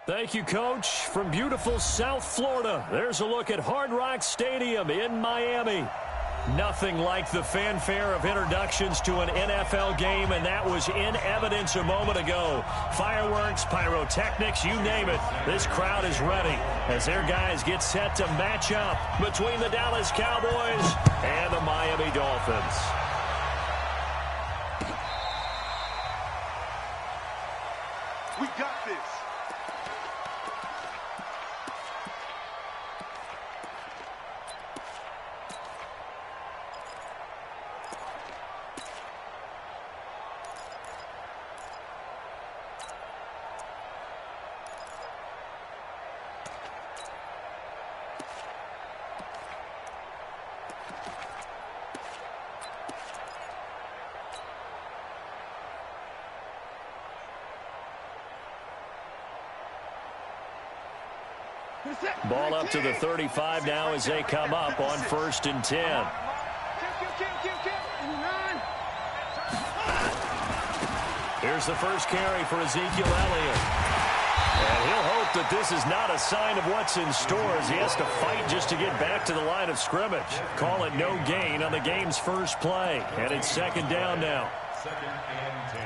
Thank you, Coach. From beautiful South Florida, there's a look at Hard Rock Stadium in Miami. Nothing like the fanfare of introductions to an NFL game, and that was in evidence a moment ago. Fireworks, pyrotechnics, you name it. This crowd is ready as their guys get set to match up between the Dallas Cowboys and the Miami Dolphins. We got this. Ball up to the 35 now as they come up on 1st and 10. Here's the first carry for Ezekiel Elliott. And he'll hope that this is not a sign of what's in store as he has to fight just to get back to the line of scrimmage. Call it no gain on the game's first play. And it's 2nd down now. 2nd and 10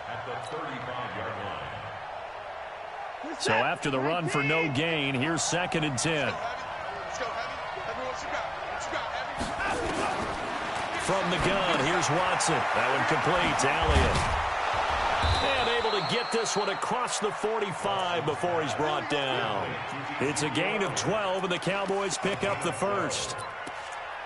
at the 35-yard line. So after the run for no gain, here's 2nd and 10. From the gun, here's Watson. That one complete to Elliott. And able to get this one across the 45 before he's brought down. It's a gain of 12, and the Cowboys pick up the first.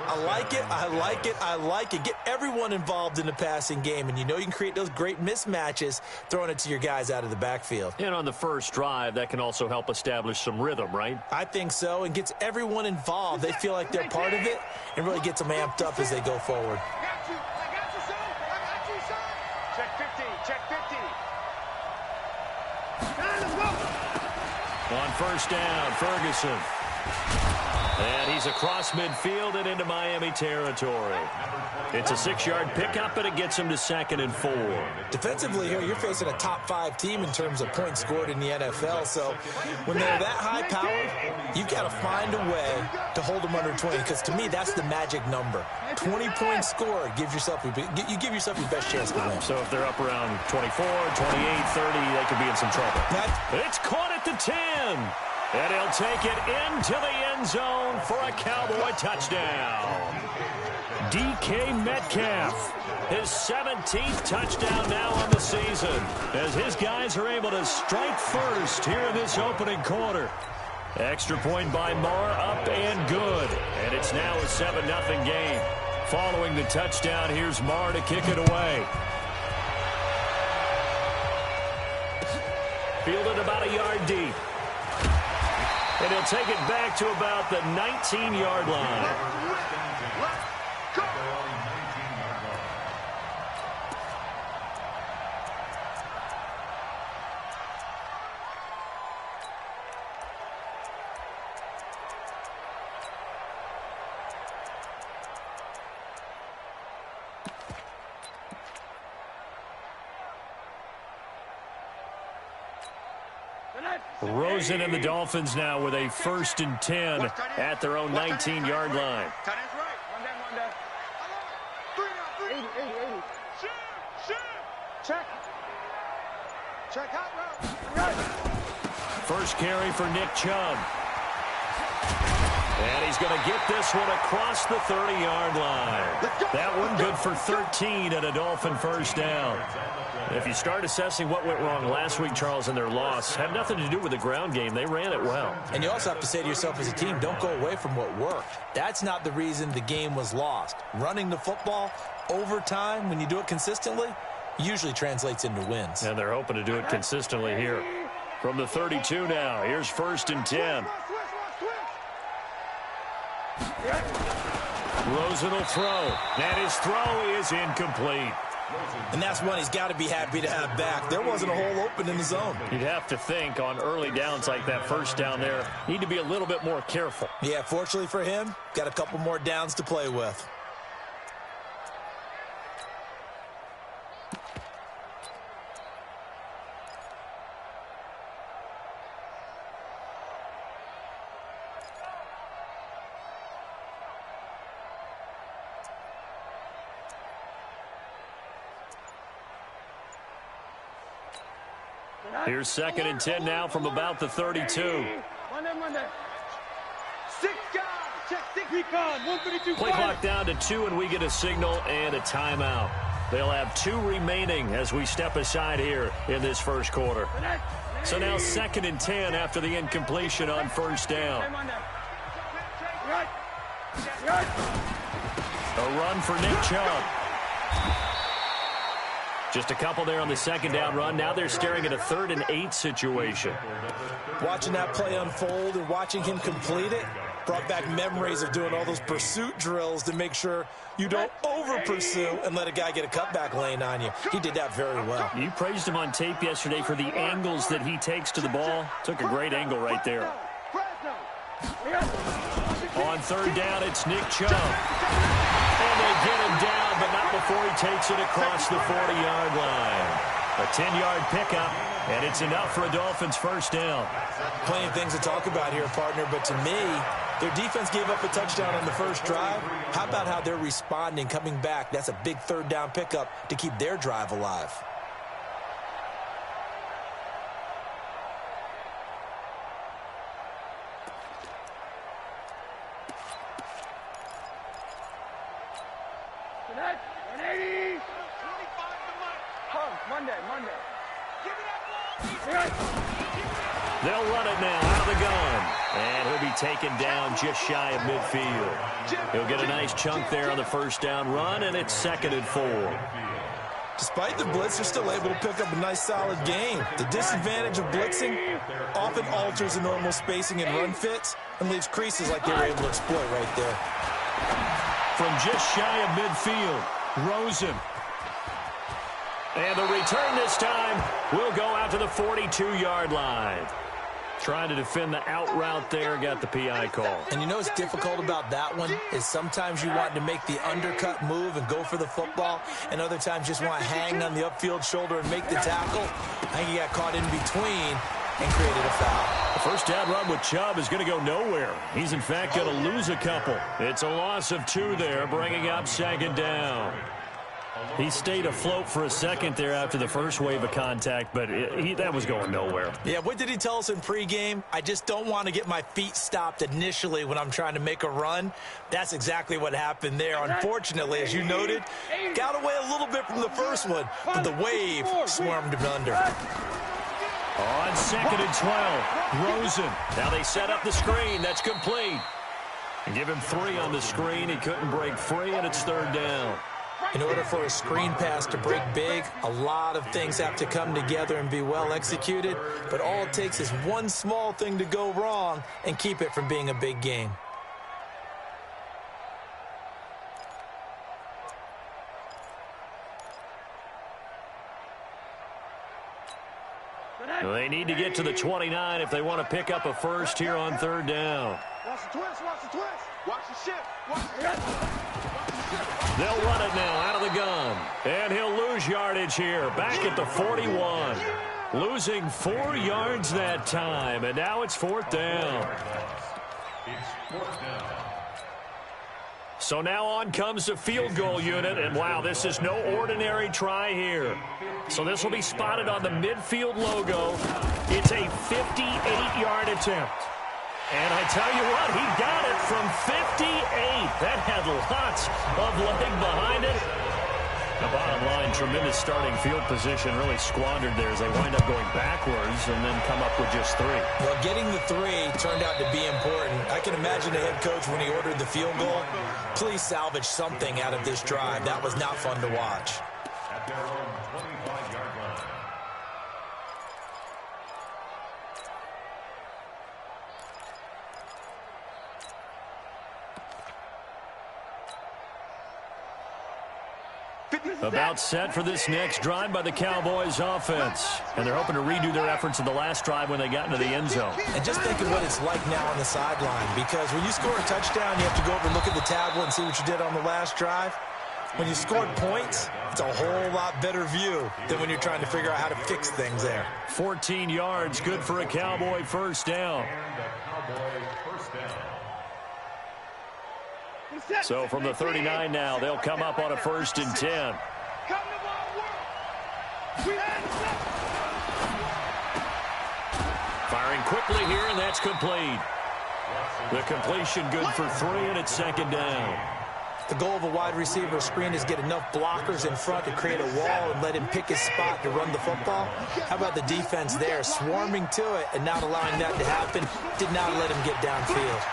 I like it, I like it, I like it. Get everyone involved in the passing game, and you know you can create those great mismatches throwing it to your guys out of the backfield. And on the first drive, that can also help establish some rhythm, right? I think so, and gets everyone involved. They feel like they're part of it and really gets them amped up as they go forward. I got you, son. I got you, son. Check 50, check 50. Let's go. On 1st down, Ferguson. And he's across midfield and into Miami territory. It's a 6-yard pickup, and it gets him to 2nd and 4. Defensively here, you're facing a top 5 team in terms of points scored in the NFL. So when they're that high powered, you've got to find a way to hold them under 20. Because to me, that's the magic number. 20 points scored, you give yourself your best chance to win. So if they're up around 24, 28, 30, they could be in some trouble. It's caught at the 10. And he'll take it into the end zone for a Cowboy touchdown. DK Metcalf, his 17th touchdown now on the season, as his guys are able to strike first here in this opening quarter. Extra point by Marr, up and good. And it's now a 7-0 game. Following the touchdown, here's Marr to kick it away. Fielded about a yard deep. And he'll take it back to about the 19-yard line. Rosen and the Dolphins now with a 1st and 10 at their own 19-yard line. First carry for Nick Chubb. And he's going to get this one across the 30-yard line. That one good for 13 and a Dolphin 1st down. If you start assessing what went wrong last week, Charles, in their loss, had nothing to do with the ground game. They ran it well. And you also have to say to yourself as a team, don't go away from what worked. That's not the reason the game was lost. Running the football over time, when you do it consistently, usually translates into wins. And they're hoping to do it consistently here. From the 32 now, here's 1st and 10. Rosen will throw, and his throw is incomplete. And that's one he's got to be happy to have back. There wasn't a hole open in the zone. You'd have to think on early downs like that, 1st down there, need to be a little bit more careful. Yeah, fortunately for him, got a couple more downs to play with. Here's 2nd and 10 now from about the 32. Monday. 6 guys. Check 6. Recon. 132. Play clock down to 2, and we get a signal and a timeout. They'll have 2 remaining as we step aside here in this first quarter. So now 2nd and 10 after the incompletion on first down. A run for Nick Chubb. Just a couple there on the 2nd down run. Now they're staring at a 3rd and 8 situation. Watching that play unfold and watching him complete it brought back memories of doing all those pursuit drills to make sure you don't over-pursue and let a guy get a cutback lane on you. He did that very well. You praised him on tape yesterday for the angles that he takes to the ball. Took a great angle right there. On 3rd down, it's Nick Chubb. And they get him down, but not before he takes it across the 40-yard line. A 10-yard pickup, and it's enough for a Dolphins first down. Plenty of things to talk about here, partner, but to me, their defense gave up a touchdown on the first drive. How about how they're responding, coming back? That's a big 3rd down pickup to keep their drive alive. Monday. They'll run it now out of the gun. And he'll be taken down just shy of midfield. He'll get a nice chunk there on the first down run, and it's 2nd and 4. Despite the blitz, they're still able to pick up a nice, solid gain. The disadvantage of blitzing often alters the normal spacing and run fits and leaves creases like they were able to exploit right there. From just shy of midfield, Rosen. And the return this time will go out to the 42-yard line. Trying to defend the out route there, got the PI call. And you know what's difficult about that one is sometimes you want to make the undercut move and go for the football, and other times just want to hang on the upfield shoulder and make the tackle. I think he got caught in between and created a foul. The first down run with Chubb is going to go nowhere. He's, in fact, going to lose a couple. It's a loss of 2 there, bringing up 2nd down. He stayed afloat for a second there after the first wave of contact, but that was going nowhere. Yeah, what did he tell us in pregame? I just don't want to get my feet stopped initially when I'm trying to make a run. That's exactly what happened there. Unfortunately, as you noted, got away a little bit from the first one, but the wave swarmed him under. On 2nd and 12, Rosen. Now they set up the screen. That's complete. And give him 3 on the screen. He couldn't break free, and it's 3rd down. In order for a screen pass to break big, a lot of things have to come together and be well executed, but all it takes is one small thing to go wrong and keep it from being a big game. They need to get to the 29 if they want to pick up a first here on 3rd down. Watch the twist. Watch the shift. They'll run it now out of the gun. And he'll lose yardage here. Back at the 41. Losing 4 yards that time. And now it's 4th down. So now on comes the field goal unit. And wow, this is no ordinary try here. So this will be spotted on the midfield logo. It's a 58-yard attempt. And I tell you what, he got it from 58. That had lots of leg behind it. The bottom line, tremendous starting field position, really squandered there as they wind up going backwards and then come up with just 3. Well, getting the 3 turned out to be important. I can imagine the head coach when he ordered the field goal. Please salvage something out of this drive. That was not fun to watch. At their own 25-yard line. About set for this next drive by the Cowboys offense. And they're hoping to redo their efforts in the last drive when they got into the end zone. And just think of what it's like now on the sideline, because when you score a touchdown, you have to go over and look at the tablet and see what you did on the last drive. When you scored points, it's a whole lot better view than when you're trying to figure out how to fix things there. 14 yards, good for a Cowboy first down. So from the 39 now, they'll come up on a 1st and 10. quickly here, and that's complete. The completion good for 3, and it's second down. The goal of a wide receiver screen is get enough blockers in front to create a wall and let him pick his spot to run the football. How about the defense there, swarming to it and not allowing that to happen? Did not let him get downfield.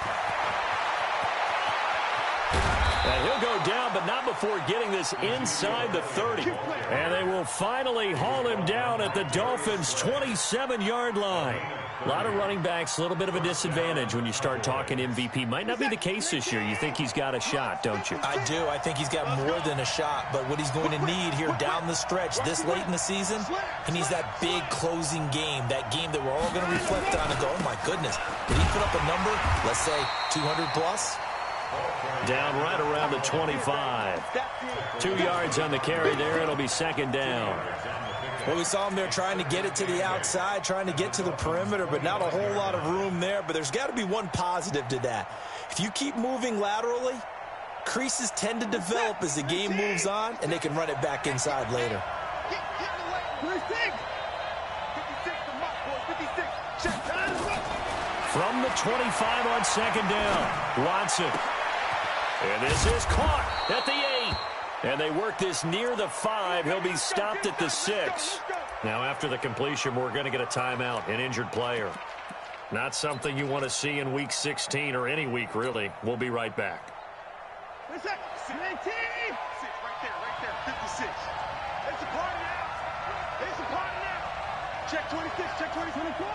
And he'll go down, but not before getting this inside the 30. And they will finally haul him down at the Dolphins' 27-yard line. A lot of running backs, a little bit of a disadvantage when you start talking MVP. Might not be the case this year. You think he's got a shot, don't you? I do. I think he's got more than a shot. But what he's going to need here down the stretch this late in the season, he needs that big closing game, that game that we're all going to reflect on and go, oh, my goodness, did he put up a number, let's say 200 plus? Down right around the 25. 2 yards on the carry there. It'll be second down. Well, we saw him there trying to get it to the outside, trying to get to the perimeter, but not a whole lot of room there. But there's got to be one positive to that. If you keep moving laterally, creases tend to develop as the game moves on, and they can run it back inside later. From the 25 on second down, Watson. And this is caught at the 8. And they work this near the 5. He'll be stopped at the 6. Now, after the completion, we're going to get a timeout, an injured player. Not something you want to see in Week 16 or any week, really. We'll be right back. Right there, 56. It's a party now. It's a party now. Check 26, check 20, 24.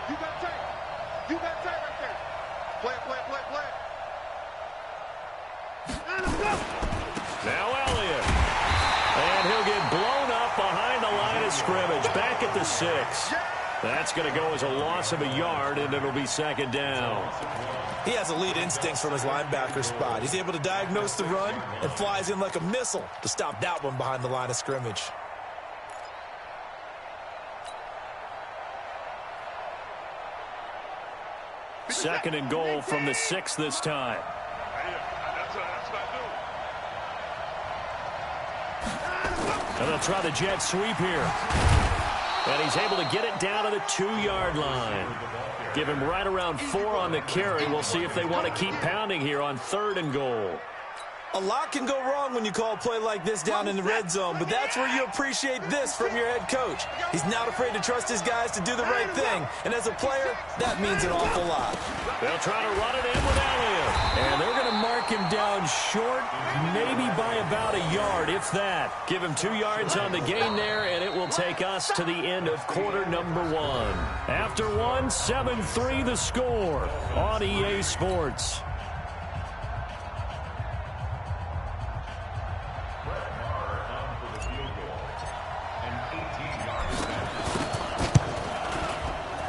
You got tight. You got tight right there. Play it, play it, play it, play it. Now Elliott. And he'll get blown up behind the line of scrimmage. Back at the 6. That's going to go as a loss of a yard, and it'll be second down. He has elite instincts from his linebacker spot. He's able to diagnose the run and flies in like a missile to stop that one behind the line of scrimmage. Second and goal from the 6 this time. And they'll try the jet sweep here. And he's able to get it down to the 2-yard line. Give him right around 4 on the carry. We'll see if they want to keep pounding here on 3rd and goal. A lot can go wrong when you call a play like this down in the red zone, but that's where you appreciate this from your head coach. He's not afraid to trust his guys to do the right thing, and as a player, that means an awful lot. They'll try to run it in with Elliott, and they're going to mark him down short, maybe by about a yard, if that. Give him 2 yards on the gain there, and it will take us to the end of quarter number 1. After 1, 7-3 the score on EA Sports.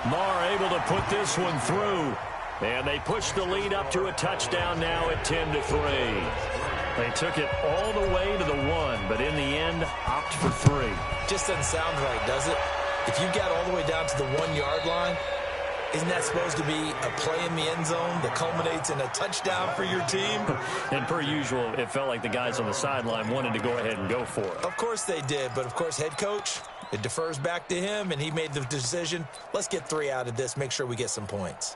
Marr able to put this one through. And they push the lead up to a touchdown now at 10-3. They took it all the way to the 1, but in the end, opt for 3. Just doesn't sound right, does it? If you got all the way down to the 1-yard line, isn't that supposed to be a play in the end zone that culminates in a touchdown for your team? And per usual, it felt like the guys on the sideline wanted to go ahead and go for it. Of course they did, but of course head coach, it defers back to him, and he made the decision, let's get 3 out of this, make sure we get some points.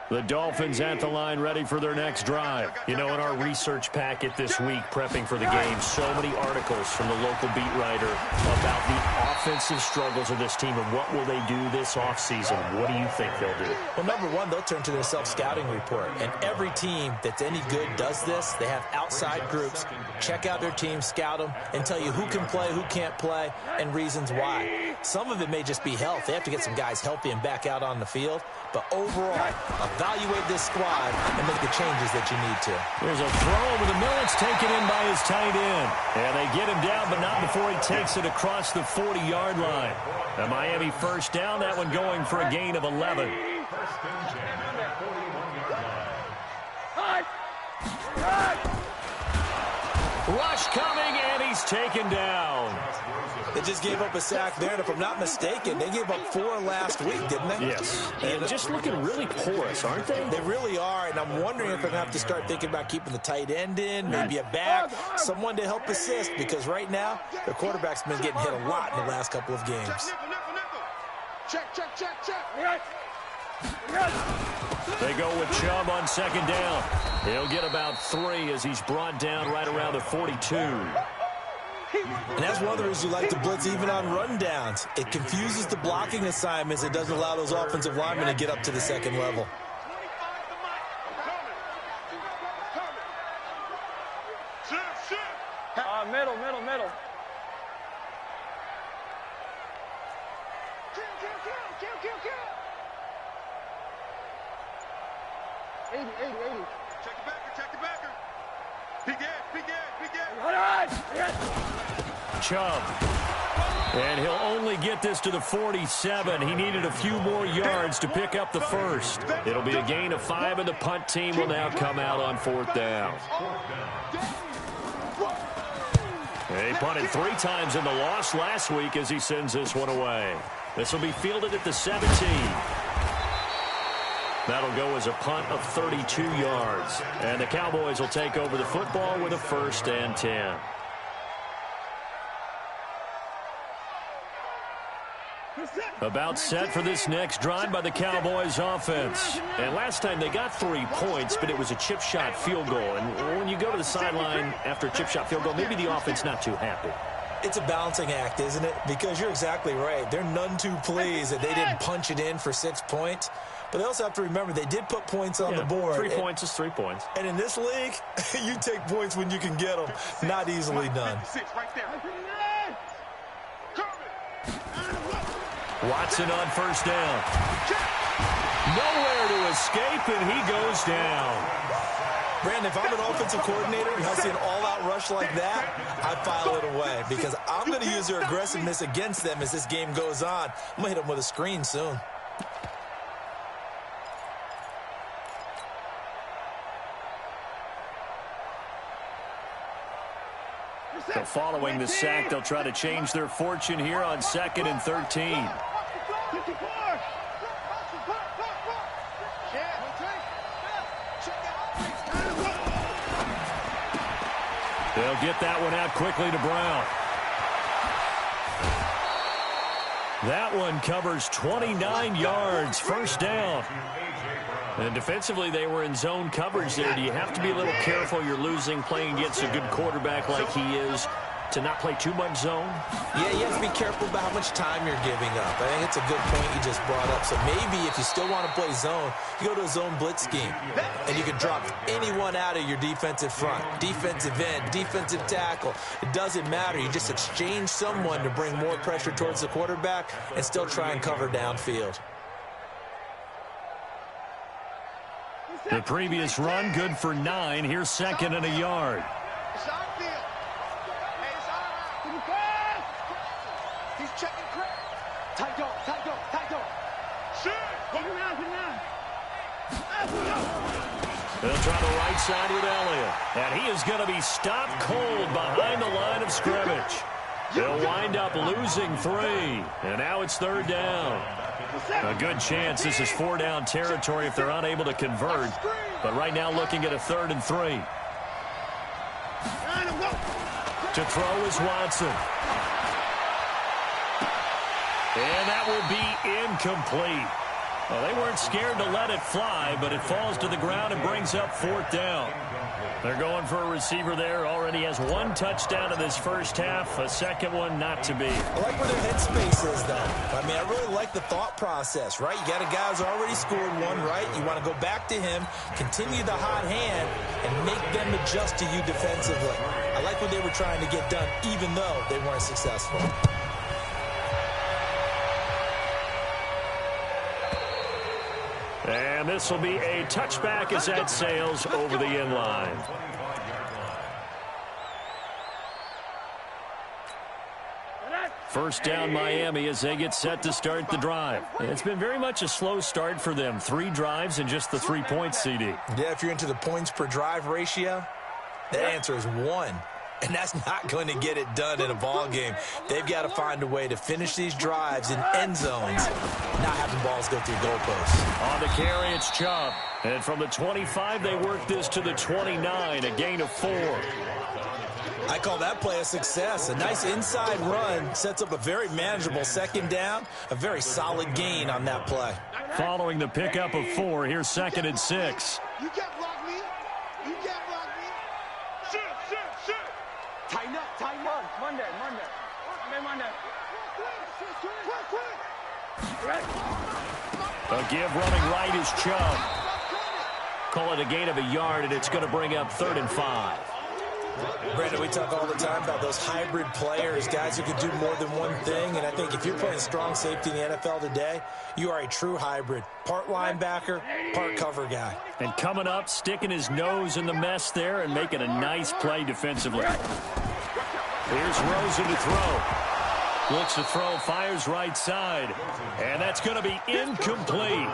The Dolphins at the line ready for their next drive. You know, in our research packet this week, prepping for the game, so many articles from the local beat writer about the offensive struggles of this team and what will they do this offseason. What do you think they'll do? Well, number one, they'll turn to their self-scouting report. And every team that's any good does this. They have outside groups, check out their team, scout them, and tell you who can play, who can't play, and reasons why. Some of it may just be health. They have to get some guys healthy and back out on the field. But overall, evaluate this squad and make the changes that you need to. There's a throw over the middle. It's taken in by his tight end. And they get him down, but not before he takes it across the 40-yard line. A Miami first down, that one going for a gain of 11. Rush coming, and he's taken down. They just gave up a sack there, and if I'm not mistaken, they gave up 4 last week, didn't they? Yes. And just looking really porous, aren't they? They really are, and I'm wondering if they're going to have to start thinking about keeping the tight end in, maybe a back, someone to help assist, because right now, their quarterback's been getting hit a lot in the last couple of games. Check. They go with Chubb on second down. He'll get about 3 as he's brought down right around the 42. And that's one of the reasons you like to blitz even on rundowns. It confuses the blocking assignments. It doesn't allow those offensive linemen to get up to the second level. Middle. Kill. 80. Check the backer. He get. Chubb. And he'll only get this to the 47. He needed a few more yards to pick up the first. It'll be a gain of 5, and the punt team will now come out on 4th down. He punted 3 times in the loss last week as he sends this one away. This will be fielded at the 17. That'll go as a punt of 32 yards. And the Cowboys will take over the football with a 1st and 10. About set for this next drive by the Cowboys offense. And last time they got 3 points, but it was a chip shot field goal. And when you go to the sideline after a chip shot field goal, maybe the offense not too happy. It's a balancing act, isn't it? Because you're exactly right. They're none too pleased that they didn't punch it in for 6 points. But they also have to remember they did put points on the board. 3 points is 3 points. And in this league, you take points when you can get them. Not easily done. Watson on 1st down. Nowhere to escape, and he goes down. Brandon, if I'm an offensive coordinator and I see an all-out rush like that, I file it away because I'm going to use their aggressiveness against them as this game goes on. I'm going to hit them with a screen soon. So following the sack, they'll try to change their fortune here on 2nd and 13. They'll get that one out quickly to Brown. That one covers 29 yards, 1st down. And defensively, they were in zone coverage there. Do you have to be a little careful? You're losing playing against a good quarterback like he is to not play too much zone? Yeah, you have to be careful about how much time you're giving up. I think it's a good point you just brought up. So maybe if you still want to play zone, you go to a zone blitz scheme. And you can drop anyone out of your defensive front. Defensive end, defensive tackle. It doesn't matter. You just exchange someone to bring more pressure towards the quarterback and still try and cover downfield. The previous run, good for 9. Here's 2nd and a yard. He's checking Craig. Tight go. They'll try the right side with Elliott. And he is going to be stopped cold behind the line of scrimmage. They'll wind up losing 3. And now it's 3rd down. A good chance this is 4-down territory if they're unable to convert. But right now looking at a 3rd and 3. To throw is Watson. And that will be incomplete. Well, they weren't scared to let it fly, but it falls to the ground and brings up 4th down. They're going for a receiver there. Already has 1 touchdown in this first half. A 2nd one not to be. I like where their headspace is, though. I mean, I really like the thought process, right? You got a guy who's already scored 1, right? You want to go back to him, continue the hot hand, and make them adjust to you defensively. I like what they were trying to get done, even though they weren't successful. And this will be a touchback as that sails over the end line. First down Miami as they get set to start the drive. It's been very much a slow start for them. 3 drives and just the 3 points, CD. Yeah, if you're into the points per drive ratio, that answer is 1. and that's not going to get it done in a ball game. They've got to find a way to finish these drives in end zones, not having balls go through goalposts. On the carry, it's Chubb. And from the 25, they work this to the 29, a gain of 4. I call that play a success. A nice inside run sets up a very manageable second down, a very solid gain on that play. Following the pickup of 4, here's 2nd and 6. You can't block me. You can't block me. Shoot. Tighten up. Monday. A give running right is Chubb. Call it a gain of a yard, and it's going to bring up 3rd and 5. Brandon, we talk all the time about those hybrid players, guys who can do more than one thing, and I think if you're playing strong safety in the NFL today, you are a true hybrid. Part linebacker, part cover guy. And coming up, sticking his nose in the mess there and making a nice play defensively. Here's Rosen to throw. Looks to throw, fires right side. And that's going to be incomplete.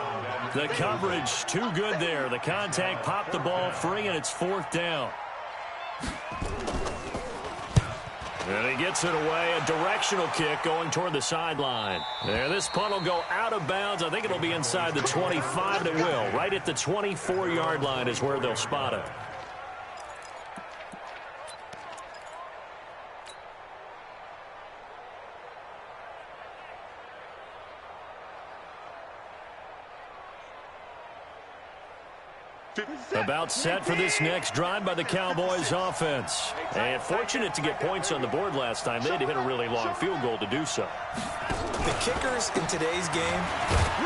The coverage too good there. The contact popped the ball free, and it's 4th down. And he gets it away, a directional kick going toward the sideline. There, this punt will go out of bounds. I think it'll be inside the 25, and it will. Right at the 24-yard line is where they'll spot it. About set for this next drive by the Cowboys offense. And fortunate to get points on the board last time. They had to hit a really long field goal to do so. The kickers in today's game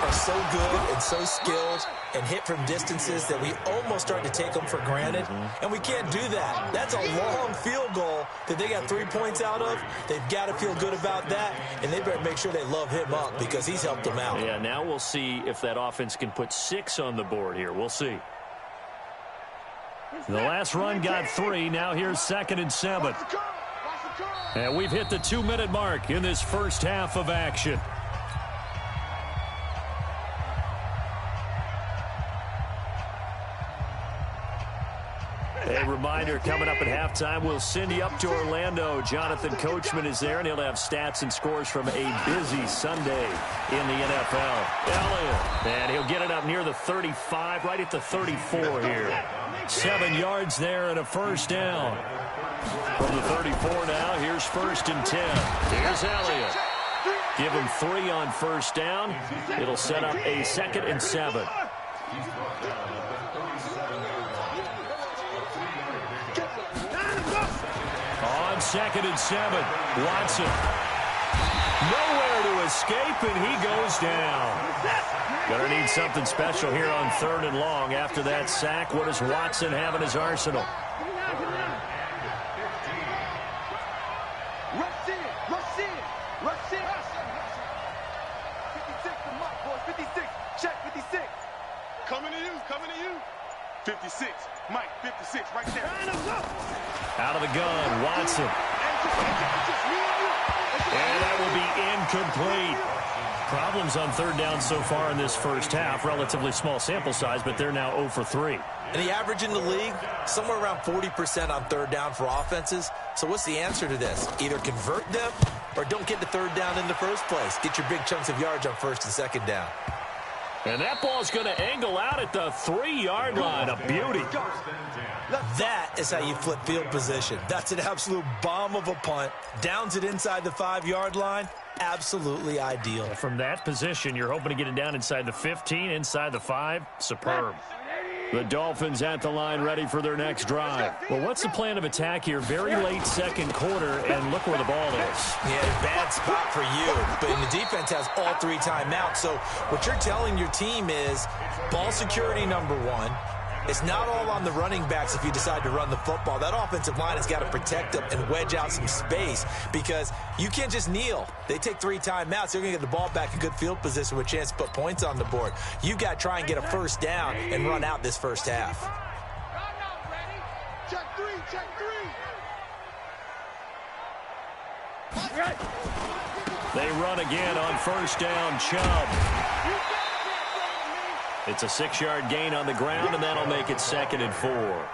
are so good and so skilled and hit from distances that we almost start to take them for granted. And we can't do that. That's a long field goal that they got 3 points out of. They've got to feel good about that, and they better make sure they love him up because he's helped them out. Yeah, now we'll see if that offense can put 6 on the board here. We'll see. The last run got 3. Now here's 2nd and 7. And we've hit the 2-minute mark in this first half of action. A reminder, coming up at halftime, we'll send you up to Orlando. Jonathan Coachman is there, and he'll have stats and scores from a busy Sunday in the NFL. Elliott, and he'll get it up near the 35, right at the 34 here. 7 yards there and a first down. From the 34 now, here's 1st and 10. Here's Elliott. Give him 3 on first down. It'll set up a 2nd and 7. On 2nd and 7, Watson. Nowhere to escape, and he goes down. Gonna need something special here on 3rd and long. After that sack, what does Watson have in his arsenal? Rush in. 56, come on, boys. 56, check 56. Coming to you. 56, Mike, 56, right there. Out of the gun, Watson. And that will be incomplete. Problems on 3rd down so far in this first half. Relatively small sample size, but they're now 0 for 3. And the average in the league, somewhere around 40% on 3rd down for offenses. So what's the answer to this? Either convert them or don't get to 3rd down in the first place. Get your big chunks of yards on 1st and 2nd down. And that ball's going to angle out at the 3-yard line. A beauty. That is how you flip field position. That's an absolute bomb of a punt. Downs it inside the 5-yard line. Absolutely ideal. From that position, you're hoping to get it down inside the 15, inside the 5. Superb. The Dolphins at the line, ready for their next drive. Well, what's the plan of attack here? Very late second quarter, and look where the ball is. Yeah, bad spot for you. But the defense has all 3 timeouts. So what you're telling your team is ball security number 1. It's not all on the running backs if you decide to run the football. That offensive line has got to protect them and wedge out some space because you can't just kneel. They take 3 timeouts. They're going to get the ball back in good field position with a chance to put points on the board. You got to try and get a first down and run out this first half. Check 3. They run again on first down. Chubb. It's a 6-yard gain on the ground, and that'll make it 2nd and 4.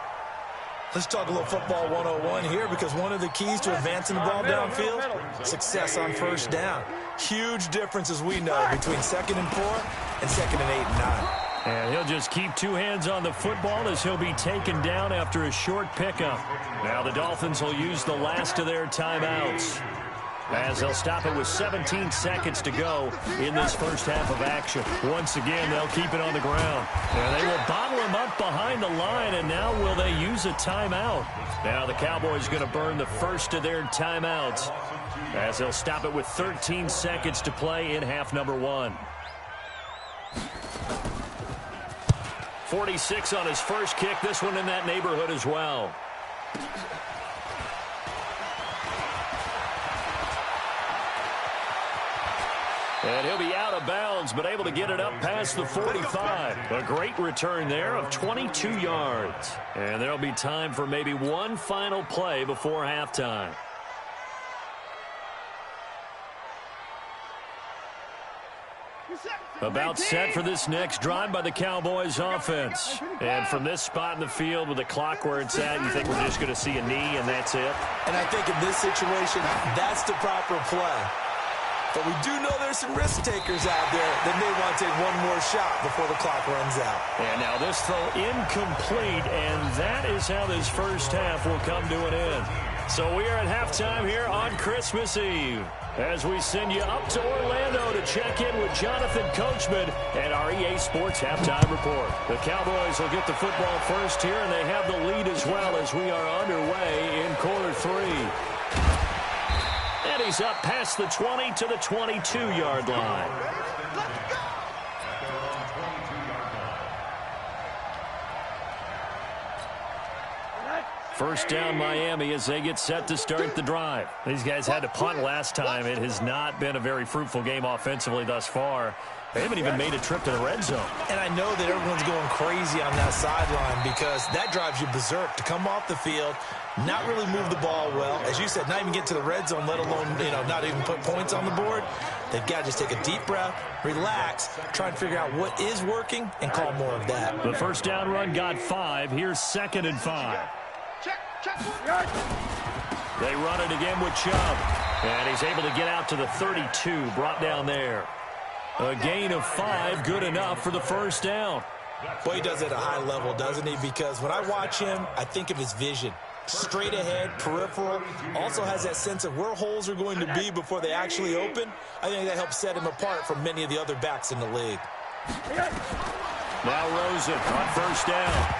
Let's talk a little football 101 here, because one of the keys to advancing the ball downfield, success on first down. Huge difference, as we know, between 2nd and 4 and 2nd and 8 and 9. And he'll just keep 2 hands on the football as he'll be taken down after a short pickup. Now the Dolphins will use the last of their timeouts, as they'll stop it with 17 seconds to go in this first half of action. Once again, they'll keep it on the ground. And they will bottle him up behind the line, and now will they use a timeout? Now the Cowboys going to burn the first of their timeouts, as they'll stop it with 13 seconds to play in half number 1. 46 on his first kick. This one in that neighborhood as well. And he'll be out of bounds, but able to get it up past the 45. A great return there of 22 yards. And there'll be time for maybe one final play before halftime. About set for this next drive by the Cowboys offense. And from this spot in the field with the clock where it's at, you think we're just going to see a knee and that's it? And I think in this situation, that's the proper play. But we do know there's some risk takers out there that may want to take one more shot before the clock runs out. And now this throw incomplete, and that is how this first half will come to an end. So we are at halftime here on Christmas Eve, as we send you up to Orlando to check in with Jonathan Coachman and our EA Sports Halftime Report. The Cowboys will get the football first here, and they have the lead as well as we are underway in quarter 3. And he's up past the 20 to the 22-yard line. First down Miami as they get set to start the drive. These guys had to punt last time. It has not been a very fruitful game offensively thus far. They haven't even made a trip to the red zone. And I know that everyone's going crazy on that sideline, because that drives you berserk to come off the field, not really move the ball well. As you said, not even get to the red zone, let alone, not even put points on the board. They've got to just take a deep breath, relax, try and figure out what is working, and call more of that. The first down run got 5. Here's 2nd and 5. They run it again with Chubb. And he's able to get out to the 32, brought down there. A gain of 5, good enough for the first down. Boy, he does it at a high level, doesn't he? Because when I watch him, I think of his vision. Straight ahead, peripheral, also has that sense of where holes are going to be before they actually open. I think that helps set him apart from many of the other backs in the league. Now Rosen on first down.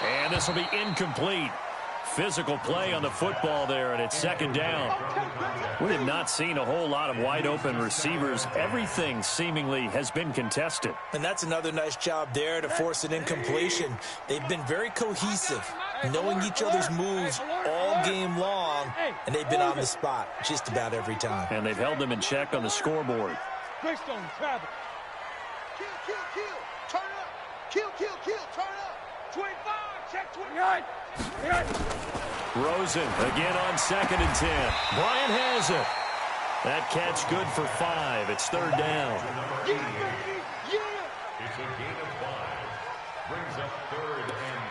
And this will be incomplete. Physical play on the football there, and it's 2nd down. We have not seen a whole lot of wide-open receivers. Everything seemingly has been contested. And that's another nice job there to force an incompletion. They've been very cohesive, knowing each other's moves all game long, and they've been on the spot just about every time. And they've held them in check on the scoreboard. Kill, kill, kill. Turn up. Kill, turn up. 25, check 29. Rosen again on 2nd and 10. Bryant has it. That catch good for 5. It's 3rd down. It's a gain of 5. Brings up 3rd and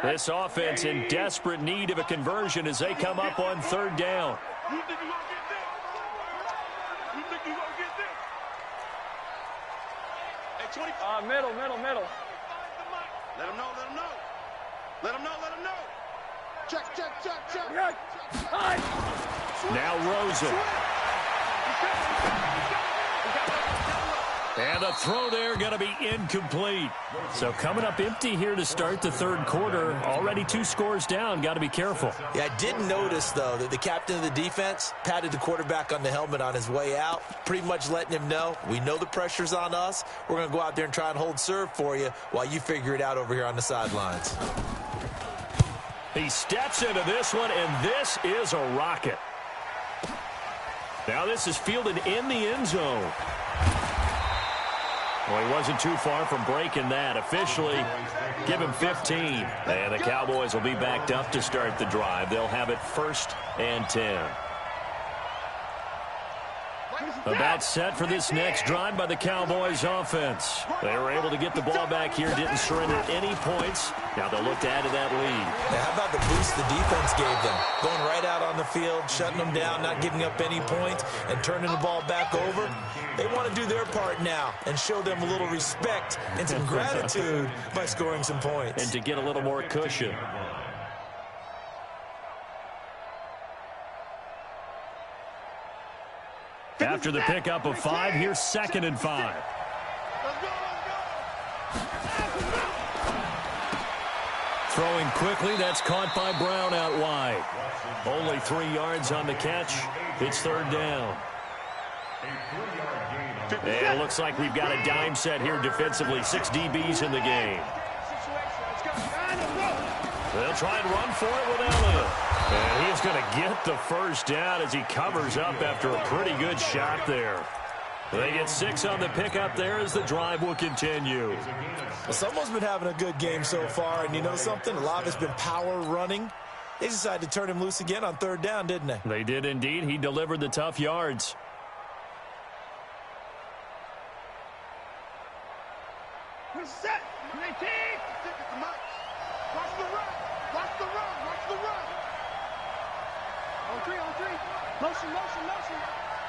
5. This offense in desperate need of a conversion as they come up on 3rd down. You think you gonna get this? You think you gonna get this? Hey, 25. Middle. Let him know. Check. Now Rosen. And the throw there going to be incomplete. So coming up empty here to start the 3rd quarter. Already 2 scores down. Got to be careful. Yeah, I did notice, though, that the captain of the defense patted the quarterback on the helmet on his way out, pretty much letting him know, we know the pressure's on us. We're going to go out there and try and hold serve for you while you figure it out over here on the sidelines. He steps into this one, and this is a rocket. Now this is fielded in the end zone. Well, he wasn't too far from breaking that. Officially, give him 15. And the Cowboys will be backed up to start the drive. They'll have it 1st and 10. About set for this next drive by the Cowboys offense. They were able to get the ball back here, didn't surrender any points. Now they'll look to add to that lead. Now, how about the boost the defense gave them? Going right out on the field, shutting them down, not giving up any points, and turning the ball back over. They want to do their part now and show them a little respect and some gratitude by scoring some points. And to get a little more cushion. After the pickup of 5, here's 2nd and 5. Throwing quickly, that's caught by Brown out wide. Only 3 yards on the catch. It's 3rd down. And it looks like we've got a dime set here defensively. 6 DBs in the game. They'll try and run for it with Elliott. And he's going to get the first down as he covers up after a pretty good shot there. They get 6 on the pickup there as the drive will continue. Well, someone's been having a good game so far, and you know something? A lot of it's been power running. They decided to turn him loose again on 3rd down, didn't they? They did indeed. He delivered the tough yards. Set. 19. Watch the run. Watch the run. Watch the run. On 3. Motion.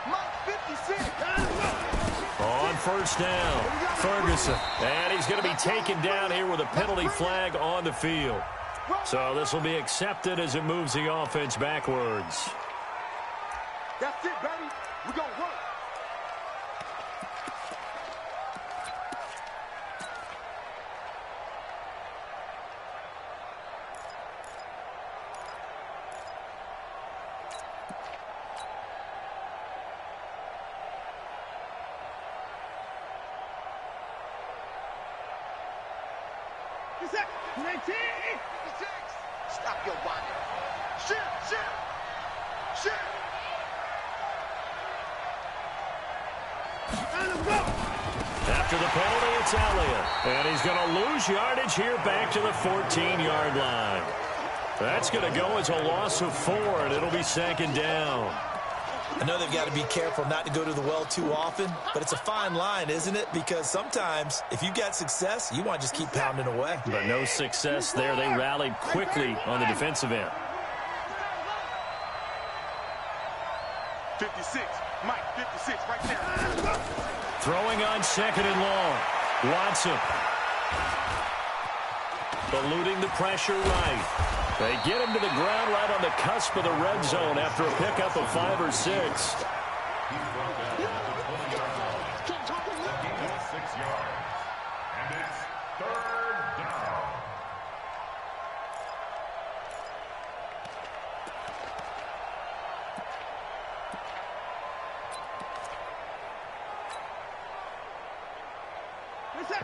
Mike 56. On 1st down, Ferguson. And he's going to be taken down here with a penalty flag on the field. So this will be accepted as it moves the offense backwards. That's it, baby. We're going to work. Stop your whining. Shit. After the penalty, it's Elliott. And he's going to lose yardage here back to the 14-yard line. That's going to go as a loss of 4, and it'll be 2nd down. I know they've got to be careful not to go to the well too often, but it's a fine line, isn't it? Because sometimes, if you got success, you want to just keep pounding away. But no success there. They rallied quickly on the defensive end. 56. Mike, 56 right there. Throwing on 2nd and long. Watson. Eluding the pressure right. They get him to the ground right on the cusp of the red zone after a pickup of 5 or 6.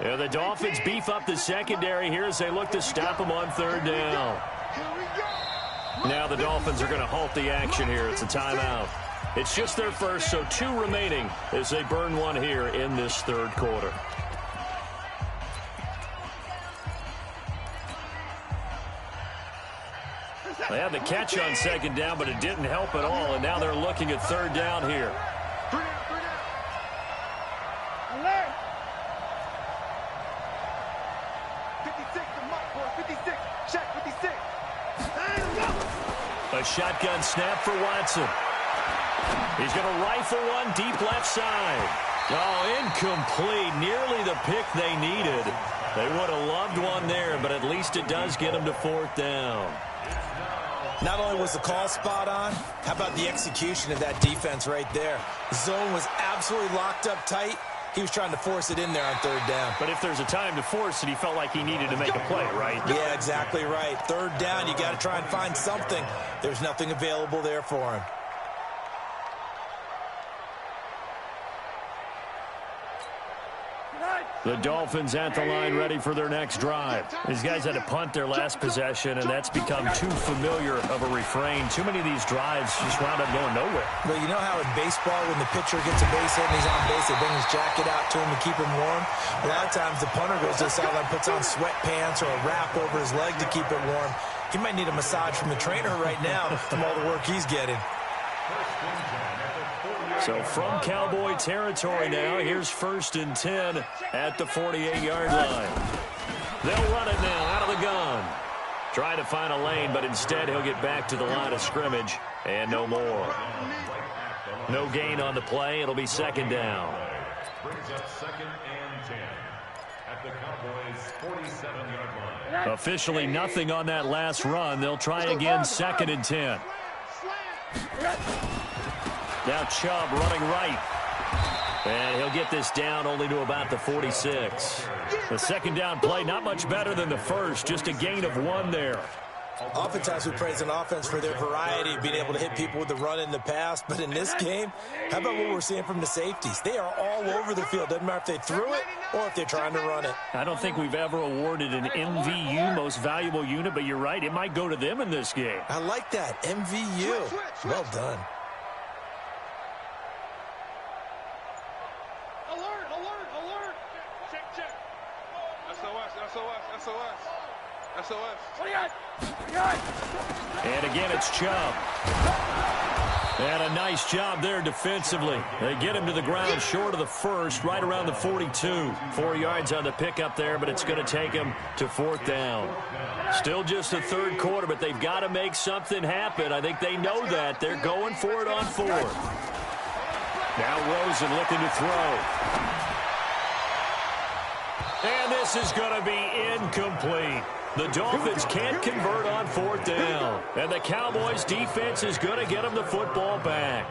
Yeah, the Dolphins beef up the secondary here as they look to stop him on 3rd down. Now the Dolphins are going to halt the action here. It's a timeout. It's just their first, so 2 remaining as they burn 1 here in this 3rd quarter. They had the catch on 2nd down, but it didn't help at all, and now they're looking at 3rd down here. A shotgun snap for Watson. He's going to rifle one deep left side. Oh, incomplete. Nearly the pick they needed. They would have loved one there, but at least it does get them to 4th down. Not only was the call spot on, how about the execution of that defense right there? The zone was absolutely locked up tight. He was trying to force it in there on 3rd down. But if there's a time to force it, he felt like he needed to make a play, right? Yeah, exactly right. 3rd down, you got to try and find something. There's nothing available there for him. The Dolphins at the line ready for their next drive. These guys had to punt their last possession, and that's become too familiar of a refrain. Too many of these drives just wound up going nowhere. But you know how in baseball, when the pitcher gets a base hit and he's on base, they bring his jacket out to him to keep him warm? A lot of times the punter goes to the sideline, puts on sweatpants or a wrap over his leg to keep it warm. He might need a massage from the trainer right now from all the work he's getting. First and 10 at the 48. So from Cowboy territory now, here's 1st and 10 at the 48-yard line. They'll run it now out of the gun. Trying to find a lane, but instead he'll get back to the line of scrimmage and no more. No gain on the play. It'll be 2nd down. Brings up 2nd and 10 at the Cowboys' 47-yard line. Officially nothing on that last run. They'll try again 2nd and 10. Now Chubb running right. And he'll get this down only to about the 46. The 2nd down play, not much better than the first. Just a gain of 1 there. Oftentimes we praise an offense for their variety of being able to hit people with the run in the pass. But in this game, how about what we're seeing from the safeties? They are all over the field. Doesn't matter if they threw it or if they're trying to run it. I don't think we've ever awarded an MVU, most valuable unit, but you're right. It might go to them in this game. I like that. MVU. Well done. And again, it's Chubb. And a nice job there defensively. They get him to the ground short of the first, right around the 42. 4 yards on the pickup there, but it's going to take him to 4th down. Still just the 3rd quarter, but they've got to make something happen. I think they know that. They're going for it on 4th. Now Rosen looking to throw. And this is going to be incomplete. The Dolphins can't convert on 4th down. And the Cowboys defense is going to get them the football back.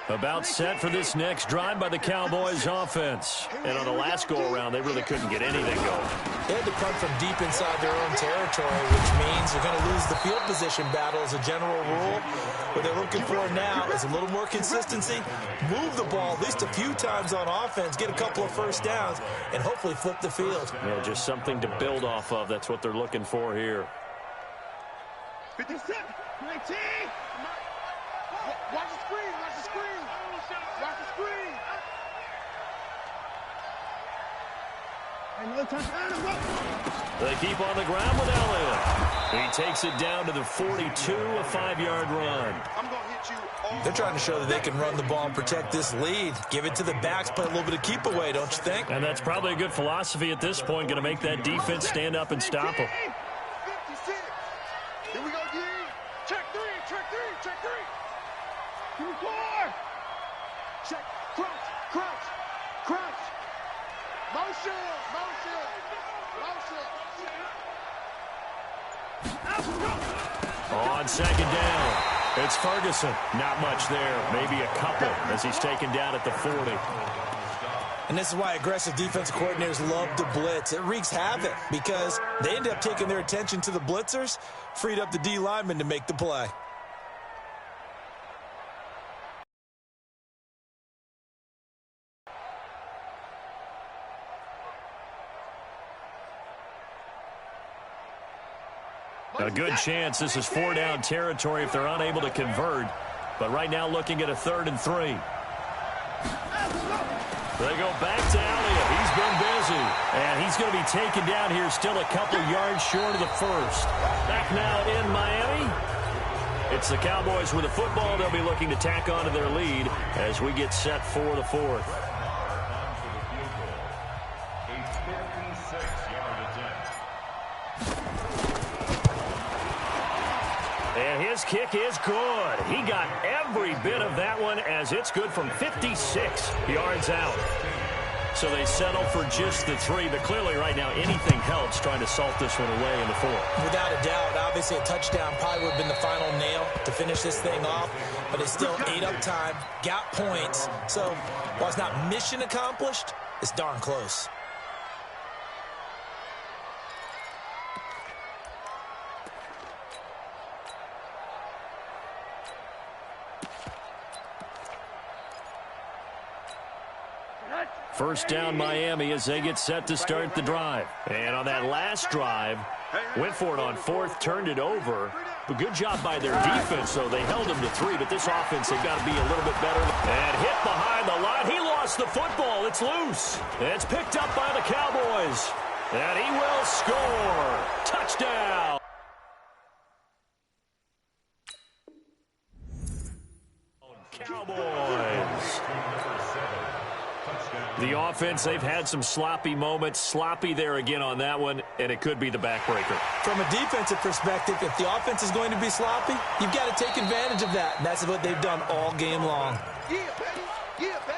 About set for this next drive by the Cowboys offense. And on the last go-around, they really couldn't get anything going. They had to come from deep inside their own territory, which means they're going to lose the field position battle as a general rule. What they're looking for now is a little more consistency, move the ball at least a few times on offense, get a couple of 1st downs, and hopefully flip the field. Yeah, just something to build off of. That's what they're looking for here. 57, 19. Watch the screen, watch the screen. Watch the screen. Another touchdown. They keep on the ground with Elliott. He takes it down to the 42, a 5-yard run. I'm going to hit you all. They're trying to show that they can run the ball and protect this lead. Give it to the backs, play a little bit of keep away, don't you think? And that's probably a good philosophy at this point, going to make that defense stand up and stop them. 56. Here we go, D. Check 3, check 3, check 3. 2, 4. Check, crunch, crunch, crunch. Motion, motion, motion. On 2nd down, it's Ferguson. Not much there, maybe a couple as he's taken down at the 40. And this is why aggressive defensive coordinators love to blitz. It wreaks havoc because they end up taking their attention to the blitzers, freed up the D lineman to make the play. A good chance this is 4-down territory if they're unable to convert. But right now looking at a 3rd and 3. They go back to Elliott. He's been busy. And he's going to be taken down here still a couple yards short of the first. Back now in Miami. It's the Cowboys with the football. They'll be looking to tack onto their lead as we get set for the 4th. And his kick is good. He got every bit of that one as it's good from 56 yards out. So they settle for just the 3, but clearly right now anything helps trying to salt this one away in the 4th. Without a doubt, obviously a touchdown probably would have been the final nail to finish this thing off, but it's still ate up time, got points. So while it's not mission accomplished, it's darn close. First down Miami as they get set to start the drive. And on that last drive, went for it on 4th, turned it over. But good job by their defense, though. They held them to 3, but this offense, they've got to be a little bit better. And hit behind the line. He lost the football. It's loose. It's picked up by the Cowboys. And he will score. Touchdown. Cowboys. The offense, they've had some sloppy moments. Sloppy there again on that one, and it could be the backbreaker. From a defensive perspective, if the offense is going to be sloppy, you've got to take advantage of that. And that's what they've done all game long. Yeah, baby. Yeah, baby.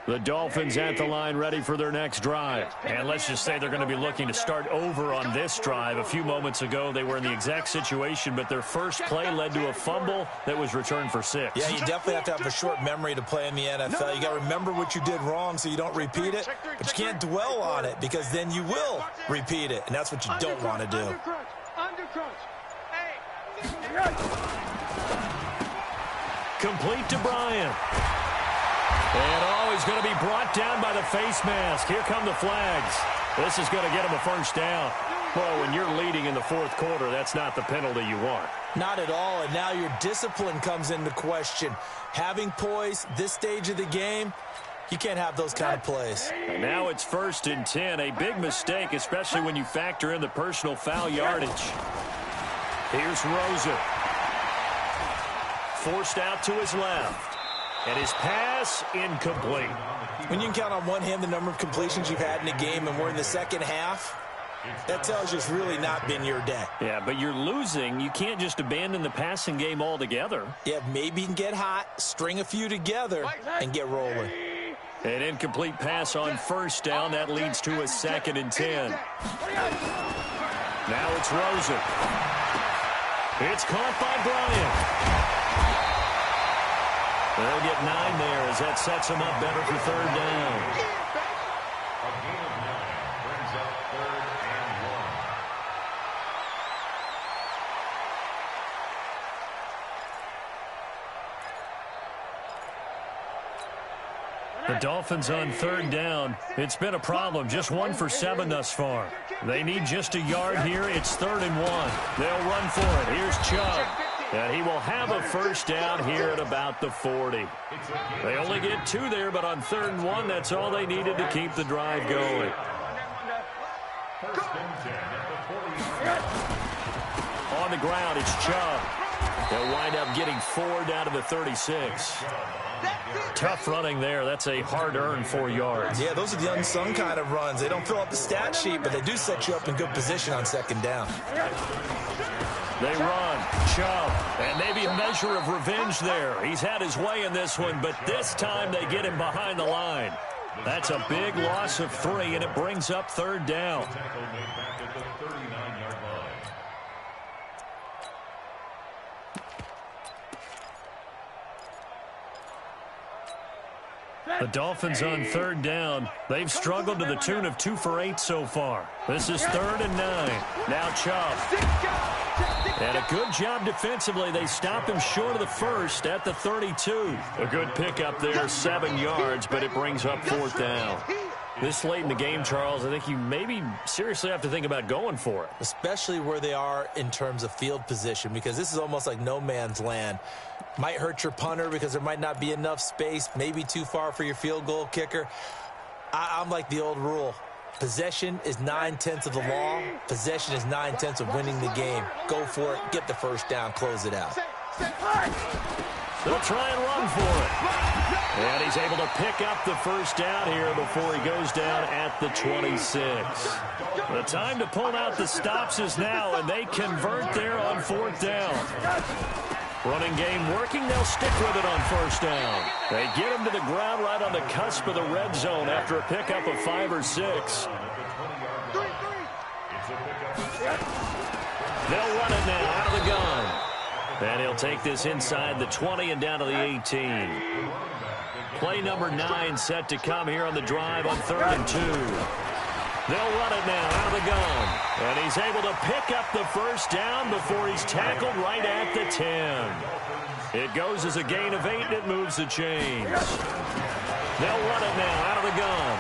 The Dolphins at the line ready for their next drive. And let's just say they're going to be looking to start over on this drive. A few moments ago, they were in the exact situation, but their first play led to a fumble that was returned for 6. Yeah, you definitely have to have a short memory to play in the NFL. You got to remember what you did wrong so you don't repeat it, but you can't dwell on it because then you will repeat it, and that's what you don't want to do. Complete to Bryant. And he's going to be brought down by the face mask. Here come the flags. This is going to get him a first down. Well, when you're leading in the fourth quarter, that's not the penalty you want. Not at all, and now your discipline comes into question. Having poise this stage of the game, you can't have those kind of plays. And now it's 1st and 10. A big mistake, especially when you factor in the personal foul yardage. Here's Rosen. Forced out to his left. And his pass incomplete. When you can count on one hand the number of completions you've had in a game and we're in the second half, that tells you it's really not been your day. Yeah, but you're losing. You can't just abandon the passing game altogether. Yeah, maybe you can get hot, string a few together, and get rolling. An incomplete pass on first down. That leads to a 2nd and 10. Now it's Rosen. It's caught by Bryant. They'll get 9 there as that sets them up better for 3rd down. A gain of 9 brings up 3rd and 1. The Dolphins on 3rd down. It's been a problem. Just 1 for 7 thus far. They need just a yard here. It's 3rd and 1. They'll run for it. Here's Chubb. And he will have a first down here at about the 40. They only get 2 there, but on 3rd and 1, that's all they needed to keep the drive going. 1st and 10 at the 40. On the ground, it's Chubb. They'll wind up getting 4 down to the 36. Tough running there. That's a hard-earned 4 yards. Yeah, those are the unsung kind of runs. They don't fill up the stat sheet, but they do set you up in good position on 2nd down. They run, Chubb, and maybe a measure of revenge there. He's had his way in this one, but this time they get him behind the line. That's a big loss of 3, and it brings up 3rd down. Tackle made back at the 39-yard line. The Dolphins on 3rd down. They've struggled to the tune of 2 for 8 so far. This is 3rd and 9. Now Chubb. And a good job defensively. They stop him short of the first at the 32. A good pickup there, 7 yards, but it brings up 4th down. This late in the game, Charles, I think you maybe seriously have to think about going for it. Especially where they are in terms of field position, because this is almost like no man's land. Might hurt your punter because there might not be enough space, maybe too far for your field goal kicker. I'm like the old rule. Possession is 9/10 of the law. Possession is 9/10 of winning the game. Go for it. Get the first down. Close it out. They'll try and run for it. And he's able to pick up the first down here before he goes down at the 26. The time to pull out the stops is now, and they convert there on 4th down. Running game working. They'll stick with it on 1st down. They get him to the ground right on the cusp of the red zone after a pickup of 5 or 6. They'll run it now out of the gun. And he'll take this inside the 20 and down to the 18. Play number 9 set to come here on the drive on 3rd and 2. They'll run it now out of the gun. And he's able to pick up the first down before he's tackled right at the 10. It goes as a gain of 8, and it moves the chains. They'll run it now out of the gun.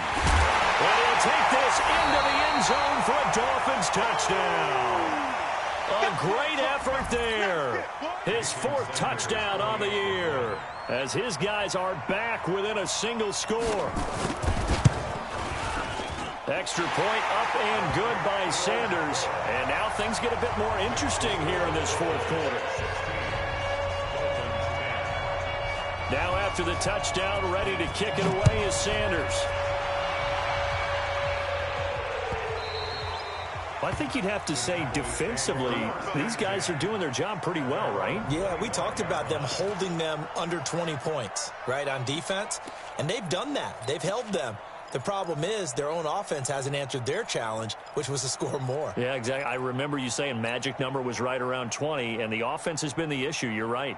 And he'll take this into the end zone for a Dolphins touchdown. A great effort there. His 4th touchdown on the year as his guys are back within a single score. Extra point up and good by Sanders. And now things get a bit more interesting here in this fourth quarter. Now after the touchdown, ready to kick it away is Sanders. I think you'd have to say defensively, these guys are doing their job pretty well, right? Yeah, we talked about them holding them under 20 points, right, on defense. And they've done that. They've held them. The problem is their own offense hasn't answered their challenge, which was to score more. Yeah, exactly. I remember you saying magic number was right around 20, and the offense has been the issue. You're right.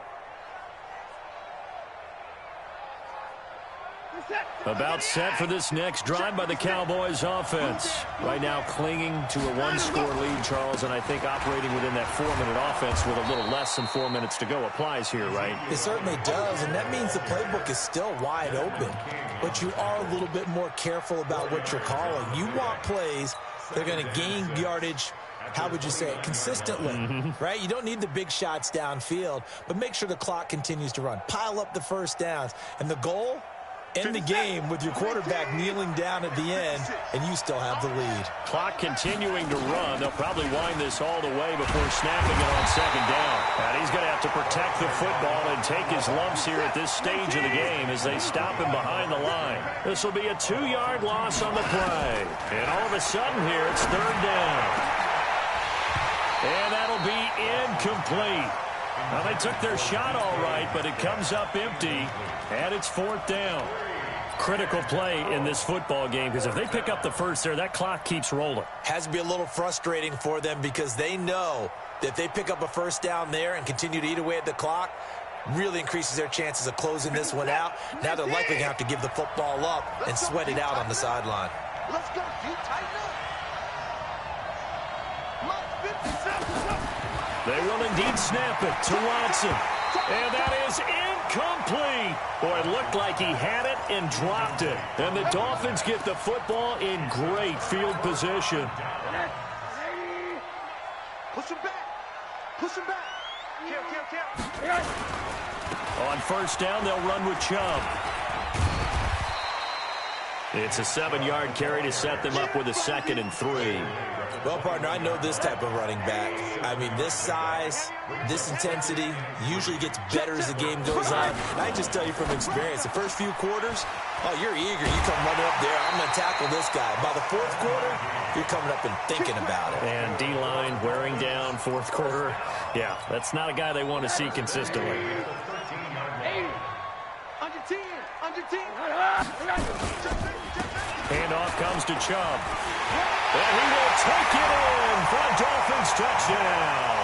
About set for this next drive by the Cowboys offense. Right now clinging to a one-score lead, Charles, and I think operating within that 4-minute offense with a little less than 4 minutes to go applies here, right? It certainly does, and that means the playbook is still wide open. But you are a little bit more careful about what you're calling. You want plays that are going to gain yardage, how would you say it, consistently, right? You don't need the big shots downfield, but make sure the clock continues to run. Pile up the first downs. And the goal? End the game with your quarterback kneeling down at the end, and you still have the lead. Clock continuing to run. They'll probably wind this all the way before snapping it on second down. And he's going to have to protect the football and take his lumps here at this stage of the game as they stop him behind the line. This will be a 2-yard loss on the play. And all of a sudden here, it's third down. And that'll be incomplete. Well, they took their shot all right, but it comes up empty, and it's fourth down. Critical play in this football game, because if they pick up the first there, that clock keeps rolling. Has to be a little frustrating for them because they know that if they pick up a first down there and continue to eat away at the clock, really increases their chances of closing this one out. Now they're likely going to have to give the football up and sweat it out on the sideline. Let's go, dude. Tighten up. They will indeed snap it to Watson. And that is incomplete. Boy, it looked like he had it and dropped it. And the Dolphins get the football in great field position. Push him back. Push him back. On first down, they'll run with Chubb. It's a 7-yard carry to set them up with a 2nd and 3. Well, partner, I know this type of running back. I mean, this size, this intensity usually gets better as the game goes on. And I just tell you from experience, the first few quarters, oh, you're eager. You come running up there, I'm going to tackle this guy. By the fourth quarter, you're coming up and thinking about it. And D-line wearing down fourth quarter. Yeah, that's not a guy they want to see consistently. 80. Under 10. Under 10. Handoff comes to Chubb. And he will take it in for a Dolphins touchdown.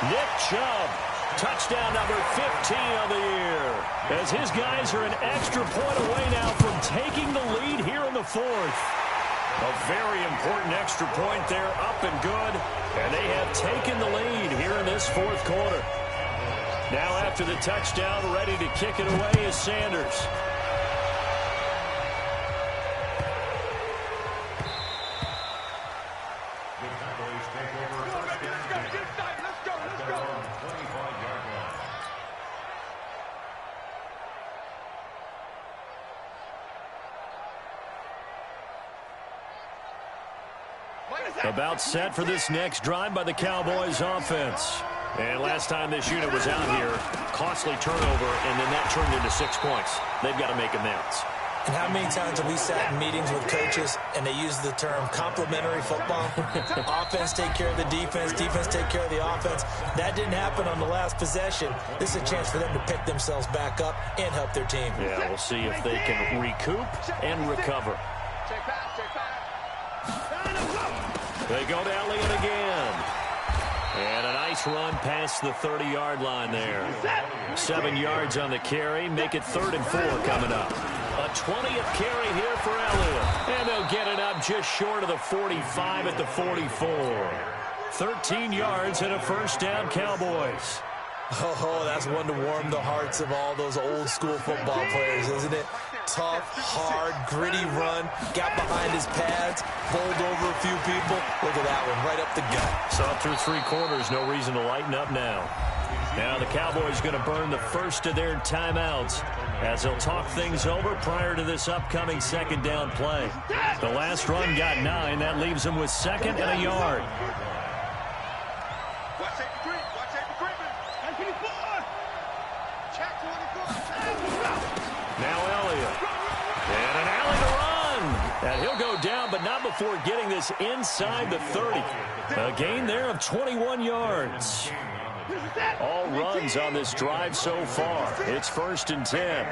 Nick Chubb, touchdown number 15 of the year. As his guys are an extra point away now from taking the lead here in the fourth. A very important extra point there, up and good. And they have taken the lead here in this fourth quarter. Now after the touchdown, ready to kick it away is Sanders. About set for this next drive by the Cowboys offense. And last time this unit was out here, costly turnover, and then that turned into 6 points. They've got to make amends. And how many times have we sat in meetings with coaches and they use the term complementary football? Offense take care of the defense, defense take care of the offense. That didn't happen on the last possession. This is a chance for them to pick themselves back up and help their team. Yeah, we'll see if they can recoup and recover. Check pass, check pass. They go to Elliott again. And a nice run past the 30-yard line there. 7 yards on the carry. Make it 3rd and 4 coming up. A 20th carry here for Elliott. And they'll get it up just short of the 45 at the 44. 13 yards and a first down, Cowboys. Oh, that's one to warm the hearts of all those old school football players, isn't it? Tough, hard, gritty run, got behind his pads, bowled over a few people. Look at that one, right up the gut. Saw it through 3 quarters, no reason to lighten up now. Now the Cowboys going to burn the first of their timeouts. as he'll talk things over prior to this upcoming second down play. The last run got 9. That leaves him with 2nd and a yard. Now Elliott. And an alley to run. And he'll go down, but not before getting this inside the 30. A gain there of 21 yards. All runs on this drive so far. It's 1st and 10.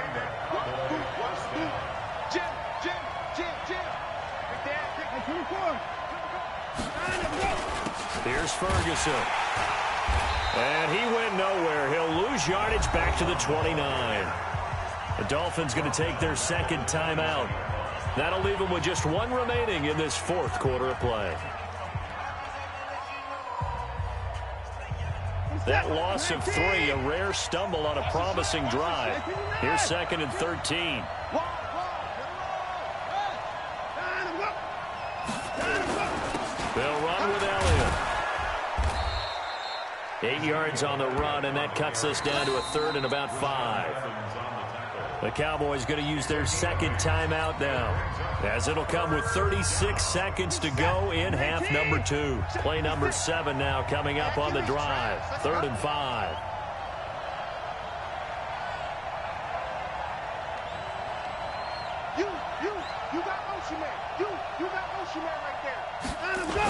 Here's Ferguson. And he went nowhere. He'll lose yardage back to the 29. The Dolphins going to take their 2nd timeout. That'll leave them with just 1 remaining in this 4th quarter of play. That loss of 3, a rare stumble on a promising drive. Here's 2nd and 13. They'll run with Elliott. 8 yards on the run, and that cuts us down to a 3rd and about 5. The Cowboys going to use their 2nd timeout now, as it'll come with 36 seconds to go in half number 2. Play number 7 now coming up on the drive. 3rd and 5. You got motion man. You got motion man right there. Let him go.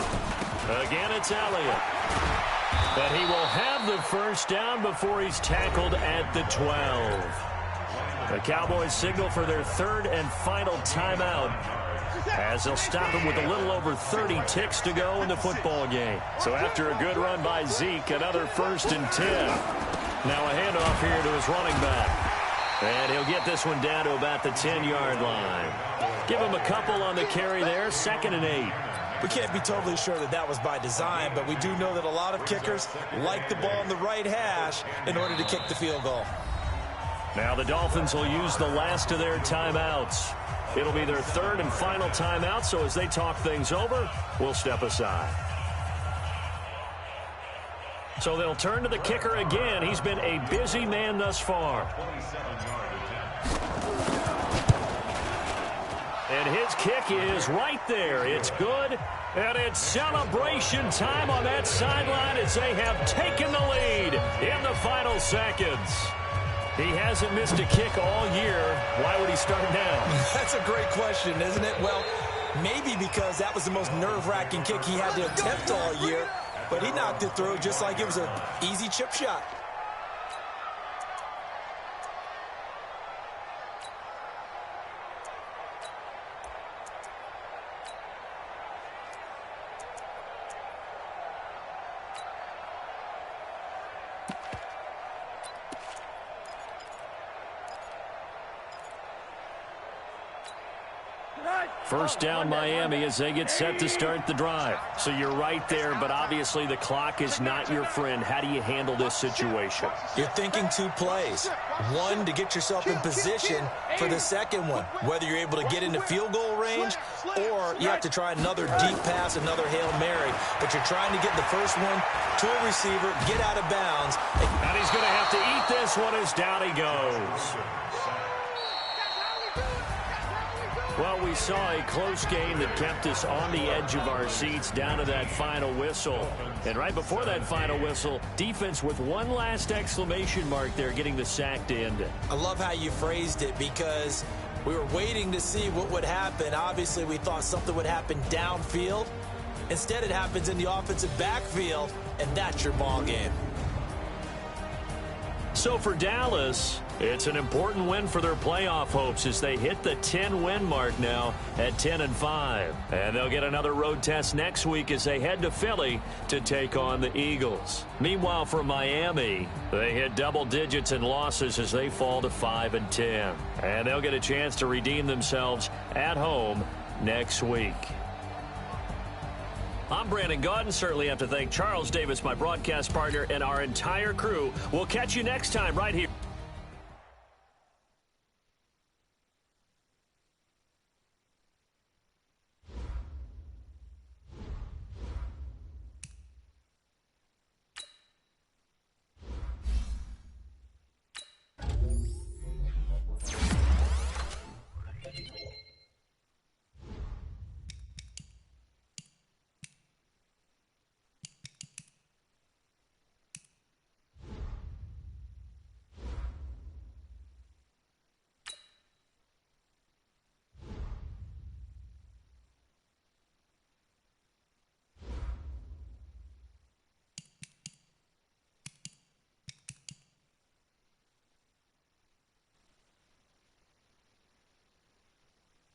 Again, it's Elliott. But he will have the 1st down before he's tackled at the 12. The Cowboys signal for their 3rd and final timeout, as they'll stop him with a little over 30 ticks to go in the football game. So after a good run by Zeke, another 1st and 10. Now a handoff here to his running back. And he'll get this one down to about the 10-yard line. Give him a couple on the carry there, 2nd and 8. We can't be totally sure that that was by design, but we do know that a lot of kickers like the ball in the right hash in order to kick the field goal. Now the Dolphins will use the last of their timeouts. It'll be their 3rd and final timeout, so as they talk things over, we'll step aside. So they'll turn to the kicker again. He's been a busy man thus far. And his kick is right there. It's good. And it's celebration time on that sideline as they have taken the lead in the final seconds. He hasn't missed a kick all year. Why would he start now? That's a great question, isn't it? Well, maybe because that was the most nerve-wracking kick he had to attempt all year, but he knocked it through just like it was an easy chip shot. First down, Miami, as they get set to start the drive. So you're right there, but obviously the clock is not your friend. How do you handle this situation? You're thinking 2 plays. One, to get yourself in position for the second one, whether you're able to get into field goal range or you have to try another deep pass, another Hail Mary. But you're trying to get the first one to a receiver, get out of bounds. And he's going to have to eat this one as down he goes. Well, we saw a close game that kept us on the edge of our seats down to that final whistle. And right before that final whistle, defense with one last exclamation mark there, getting the sack to end it. I love how you phrased it because we were waiting to see what would happen. Obviously, we thought something would happen downfield. Instead, it happens in the offensive backfield, and that's your ball game. So for Dallas, it's an important win for their playoff hopes as they hit the 10-win mark now at 10-5. And they'll get another road test next week as they head to Philly to take on the Eagles. Meanwhile, for Miami, they hit double digits in losses as they fall to 5-10. And they'll get a chance to redeem themselves at home next week. I'm Brandon Gaudin. Certainly have to thank Charles Davis, my broadcast partner, and our entire crew. We'll catch you next time right here.